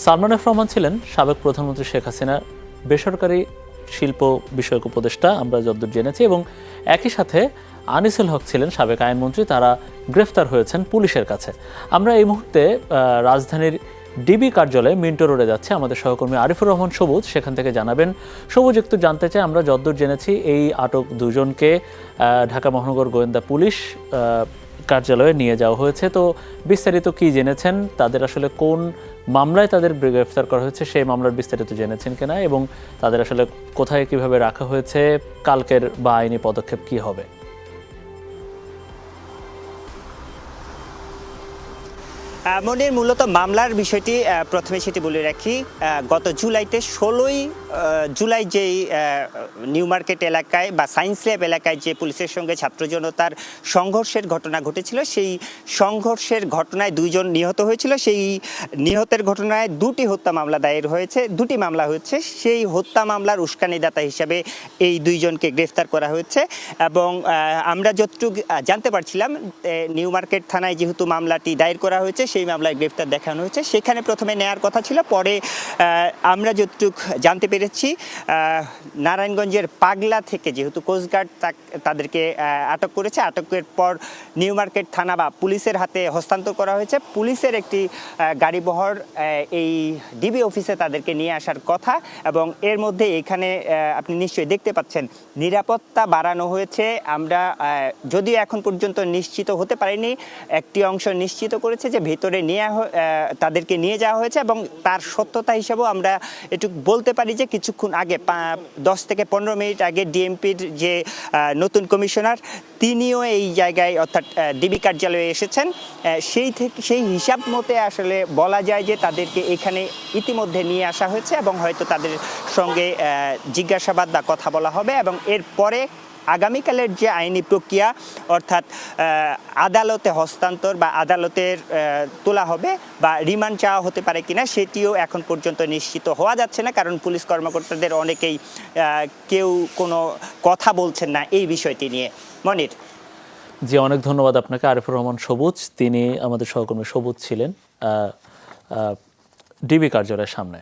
Salman F Rahman ছিলেন সাবেক প্রধানমন্ত্রী শেখ হাসিনার বেসরকারি শিল্প বিষয়ক উপদেষ্টা, আমরা যতদূর জেনেছি, এবং একই সাথে আনিসুল হক ছিলেন সাবেক আইনমন্ত্রী। তারা গ্রেফতার হয়েছেন পুলিশের কাছে। আমরা এই মুহূর্তে রাজধানীর ডিবি কার্যালয়ে মিন্টো রোডে যাচ্ছে। আমাদের সহকর্মী আরিফুর রহমান সবুজ সেখান থেকে জানাবেন। সবুজ, একটু জানতে চাই, আমরা যতদূর জেনেছি এই আটক দুজনকে ঢাকা মহানগর গোয়েন্দা পুলিশ কার্যালয়ে নিয়ে যাওয়া হয়েছে। তো বিস্তারিত কি জেনেছেন, তাদের আসলে কোন মামলায় তাদের গ্রেফতার করা হয়েছে সেই মামলার বিস্তারিত জেনেছেন কিনা, এবং তাদের আসলে কোথায় কিভাবে রাখা হয়েছে, কালকের বা আইনি পদক্ষেপ কি হবে? মনির, মূলত মামলার বিষয়টি প্রথমে সেটি বলে রাখি। গত জুলাইতে 16ই জুলাই যেই নিউ মার্কেট এলাকায় বা সায়েন্স ল্যাব এলাকায় যে পুলিশের সঙ্গে ছাত্র জনতার সংঘর্ষের ঘটনা ঘটেছিল, সেই সংঘর্ষের ঘটনায় দুইজন নিহত হয়েছিল। সেই নিহতের ঘটনায় দুটি হত্যা মামলা দায়ের হয়েছে, দুটি মামলা হয়েছে। সেই হত্যা মামলার উস্কানিদাতা হিসাবে এই দুইজনকে গ্রেফতার করা হয়েছে। এবং আমরা যতটুকু জানতে পারছিলাম, নিউ মার্কেট থানায় যেহেতু মামলাটি দায়ের করা হয়েছে, সেই মামলায় গ্রেফতার দেখানো হয়েছে। সেখানে প্রথমে নেয়ার কথা ছিল, পরে আমরা যতটুকু জানতে পেরেছি নারায়ণগঞ্জের পাগলা থেকে যেহেতু কোস্টগার্ড তাদেরকে আটক করেছে, আটকের পর নিউ মার্কেট থানা বা পুলিশের হাতে হস্তান্তর করা হয়েছে। পুলিশের একটি গাড়িবহর এই ডিবি অফিসে তাদেরকে নিয়ে আসার কথা, এবং এর মধ্যে এখানে আপনি নিশ্চয়ই দেখতে পাচ্ছেন নিরাপত্তা বাড়ানো হয়েছে। আমরা যদিও এখন পর্যন্ত নিশ্চিত হতে পারিনি, একটি অংশ নিশ্চিত করেছে যে ভেতরে তাদেরকে নিয়ে যাওয়া হয়েছে, এবং তার সত্যতা হিসাবেও আমরা একটু বলতে পারি যে কিছুক্ষণ আগে 10 থেকে 15 মিনিট আগে ডিএমপির যে নতুন কমিশনার, তিনিও এই জায়গায় অর্থাৎ ডিবি কার্যালয়ে এসেছেন। সেই হিসাব মতে আসলে বলা যায় যে তাদেরকে এখানে ইতিমধ্যে নিয়ে আসা হয়েছে, এবং হয়তো তাদের সঙ্গে জিজ্ঞাসাবাদ বা কথা বলা হবে, এবং এরপরে আগামীকালের যে আইনি প্রক্রিয়া, অর্থাৎ আদালতে হস্তান্তর বা আদালতের তোলা হবে বা রিমান্ড চাওয়া হতে পারে কিনা, সেটিও এখন পর্যন্ত নিশ্চিত হওয়া যাচ্ছে না, কারণ পুলিশ কর্মকর্তাদের অনেকেই কেউ কোনো কথা বলছেন না এই বিষয়টি নিয়ে। মনির জি, অনেক ধন্যবাদ আপনাকে আরিফুর রহমান সবুজ। তিনি আমাদের সহকর্মী সবুজ ছিলেন ডিবি কার্যালয়ের সামনে।